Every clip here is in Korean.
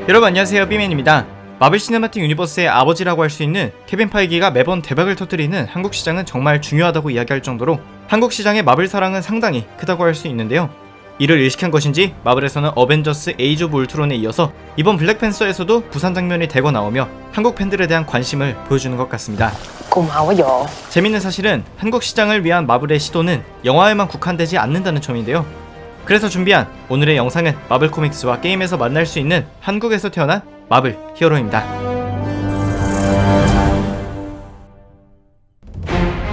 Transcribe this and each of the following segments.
여러분 안녕하세요, 삐맨입니다. 마블 시네마틱 유니버스의 아버지라고 할 수 있는 케빈 파이기가 매번 대박을 터뜨리는 한국 시장은 정말 중요하다고 이야기할 정도로 한국 시장의 마블 사랑은 상당히 크다고 할 수 있는데요. 이를 일식한 것인지 마블에서는 어벤져스 에이지 오브 울트론에 이어서 이번 블랙팬서에서도 부산 장면이 대거 나오며 한국 팬들에 대한 관심을 보여주는 것 같습니다. 고마워요. 재밌는 사실은 한국 시장을 위한 마블의 시도는 영화에만 국한되지 않는다는 점인데요. 그래서 준비한 오늘의 영상은 마블 코믹스와 게임에서 만날 수 있는 한국에서 태어난 마블 히어로입니다.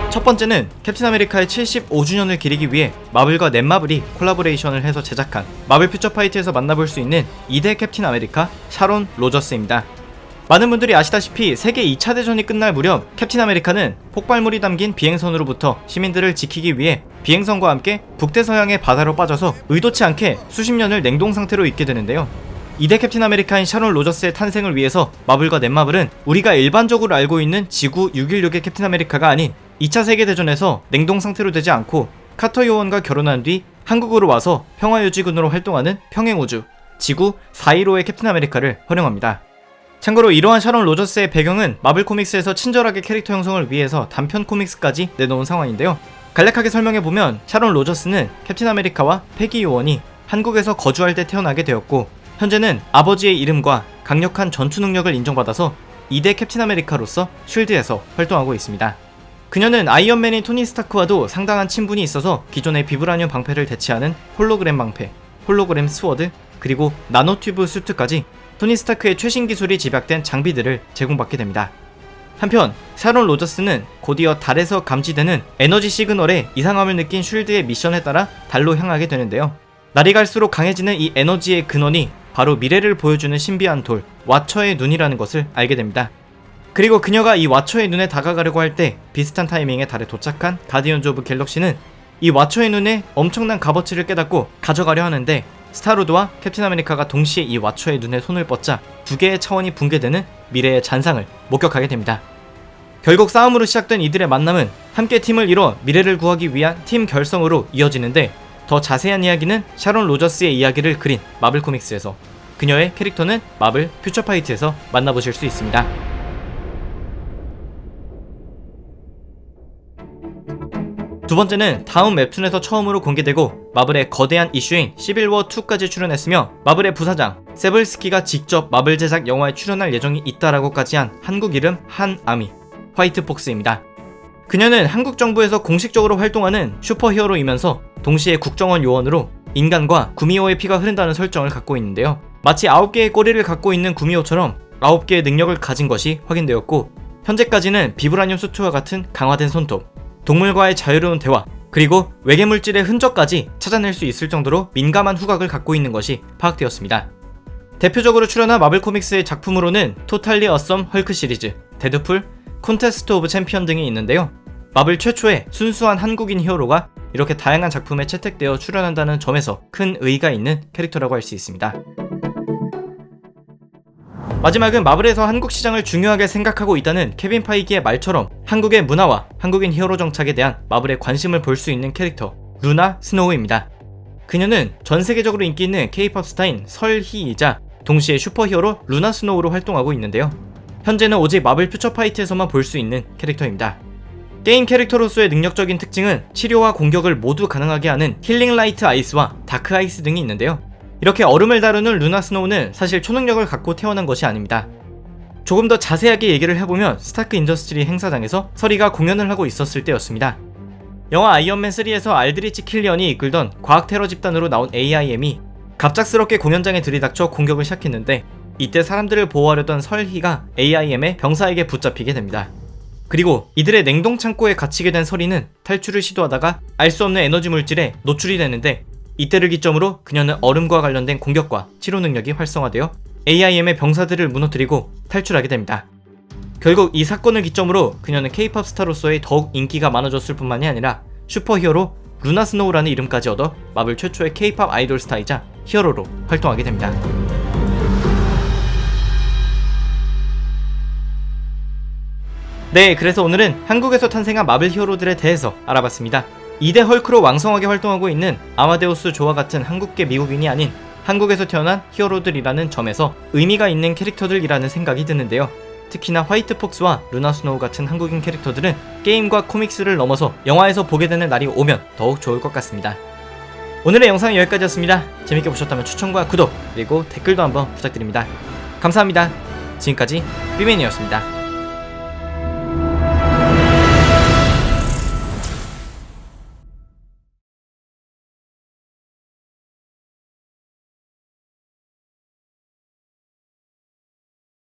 첫 번째는 캡틴 아메리카의 75주년을 기리기 위해 마블과 넷마블이 콜라보레이션을 해서 제작한 마블 퓨처 파이트에서 만나볼 수 있는 2대 캡틴 아메리카 샤론 로저스입니다. 많은 분들이 아시다시피 세계 2차 대전이 끝날 무렵 캡틴 아메리카는 폭발물이 담긴 비행선으로부터 시민들을 지키기 위해 비행선과 함께 북대서양의 바다로 빠져서 의도치 않게 수십 년을 냉동 상태로 있게 되는데요. 2대 캡틴 아메리카인 샤론 로저스의 탄생을 위해서 마블과 넷마블은 우리가 일반적으로 알고 있는 지구 616의 캡틴 아메리카가 아닌 2차 세계대전에서 냉동 상태로 되지 않고 카터 요원과 결혼한 뒤 한국으로 와서 평화유지군으로 활동하는 평행우주 지구 415의 캡틴 아메리카를 활용합니다. 참고로 이러한 샤론 로저스의 배경은 마블 코믹스에서 친절하게 캐릭터 형성을 위해서 단편 코믹스까지 내놓은 상황인데요. 간략하게 설명해보면 샤론 로저스는 캡틴 아메리카와 패기 요원이 한국에서 거주할 때 태어나게 되었고 현재는 아버지의 이름과 강력한 전투 능력을 인정받아서 2대 캡틴 아메리카로서 쉴드에서 활동하고 있습니다. 그녀는 아이언맨인 토니 스타크와도 상당한 친분이 있어서 기존의 비브라늄 방패를 대체하는 홀로그램 방패, 홀로그램 스워드, 그리고 나노튜브 수트까지 토니 스타크의 최신 기술이 집약된 장비들을 제공받게 됩니다. 한편 샤론 로저스는 곧이어 달에서 감지되는 에너지 시그널에 이상함을 느낀 쉴드의 미션에 따라 달로 향하게 되는데요. 날이 갈수록 강해지는 이 에너지의 근원이 바로 미래를 보여주는 신비한 돌 와처의 눈이라는 것을 알게 됩니다. 그리고 그녀가 이 와처의 눈에 다가가려고 할 때 비슷한 타이밍에 달에 도착한 가디언즈 오브 갤럭시는 이 와처의 눈에 엄청난 값어치를 깨닫고 가져가려 하는데 스타로드와 캡틴 아메리카가 동시에 이 와처의 눈에 손을 뻗자 두 개의 차원이 붕괴되는 미래의 잔상을 목격하게 됩니다. 결국 싸움으로 시작된 이들의 만남은 함께 팀을 이뤄 미래를 구하기 위한 팀 결성으로 이어지는데 더 자세한 이야기는 샤론 로저스의 이야기를 그린 마블 코믹스에서, 그녀의 캐릭터는 마블 퓨처 파이트에서 만나보실 수 있습니다. 두 번째는 다음 웹툰에서 처음으로 공개되고 마블의 거대한 이슈인 시빌워 2까지 출연했으며 마블의 부사장 세블스키가 직접 마블 제작 영화에 출연할 예정이 있다라고까지 한 한국 이름 한아미 화이트 폭스입니다. 그녀는 한국 정부에서 공식적으로 활동하는 슈퍼히어로이면서 동시에 국정원 요원으로 인간과 구미호의 피가 흐른다는 설정을 갖고 있는데요. 마치 9개의 꼬리를 갖고 있는 구미호처럼 9개의 능력을 가진 것이 확인되었고 현재까지는 비브라늄 수트와 같은 강화된 손톱, 동물과의 자유로운 대화, 그리고 외계물질의 흔적까지 찾아낼 수 있을 정도로 민감한 후각을 갖고 있는 것이 파악되었습니다. 대표적으로 출연한 마블 코믹스의 작품으로는 토탈리 어썸 헐크 시리즈, 데드풀, 콘테스트 오브 챔피언 등이 있는데요. 마블 최초의 순수한 한국인 히어로가 이렇게 다양한 작품에 채택되어 출연한다는 점에서 큰 의의가 있는 캐릭터라고 할 수 있습니다. 마지막은 마블에서 한국 시장을 중요하게 생각하고 있다는 케빈 파이기의 말처럼 한국의 문화와 한국인 히어로 정착에 대한 마블의 관심을 볼 수 있는 캐릭터 루나 스노우입니다. 그녀는 전 세계적으로 인기 있는 K-POP 스타인 설희이자 동시에 슈퍼히어로 루나 스노우로 활동하고 있는데요. 현재는 오직 마블 퓨처 파이트에서만 볼 수 있는 캐릭터입니다. 게임 캐릭터로서의 능력적인 특징은 치료와 공격을 모두 가능하게 하는 힐링 라이트 아이스와 다크 아이스 등이 있는데요. 이렇게 얼음을 다루는 루나 스노우는 사실 초능력을 갖고 태어난 것이 아닙니다. 조금 더 자세하게 얘기를 해보면 스타크 인더스트리 행사장에서 서리가 공연을 하고 있었을 때였습니다. 영화 아이언맨 3에서 알드리치 킬리언이 이끌던 과학 테러 집단으로 나온 AIM이 갑작스럽게 공연장에 들이닥쳐 공격을 시작했는데 이때 사람들을 보호하려던 설희가 AIM의 병사에게 붙잡히게 됩니다. 그리고 이들의 냉동 창고에 갇히게 된 서리는 탈출을 시도하다가 알 수 없는 에너지 물질에 노출이 되는데 이때를 기점으로 그녀는 얼음과 관련된 공격과 치료 능력이 활성화되어 AIM의 병사들을 무너뜨리고 탈출하게 됩니다. 결국 이 사건을 기점으로 그녀는 K-POP 스타로서의 더욱 인기가 많아졌을 뿐만이 아니라 슈퍼히어로 루나 스노우라는 이름까지 얻어 마블 최초의 K-POP 아이돌 스타이자 히어로로 활동하게 됩니다. 네, 그래서 오늘은 한국에서 탄생한 마블 히어로들에 대해서 알아봤습니다. 2대 헐크로 왕성하게 활동하고 있는 아마데우스 조와 같은 한국계 미국인이 아닌 한국에서 태어난 히어로들이라는 점에서 의미가 있는 캐릭터들이라는 생각이 드는데요. 특히나 화이트 폭스와 루나 스노우 같은 한국인 캐릭터들은 게임과 코믹스를 넘어서 영화에서 보게 되는 날이 오면 더욱 좋을 것 같습니다. 오늘의 영상은 여기까지였습니다. 재밌게 보셨다면 추천과 구독 그리고 댓글도 한번 부탁드립니다. 감사합니다. 지금까지 삐맨이었습니다.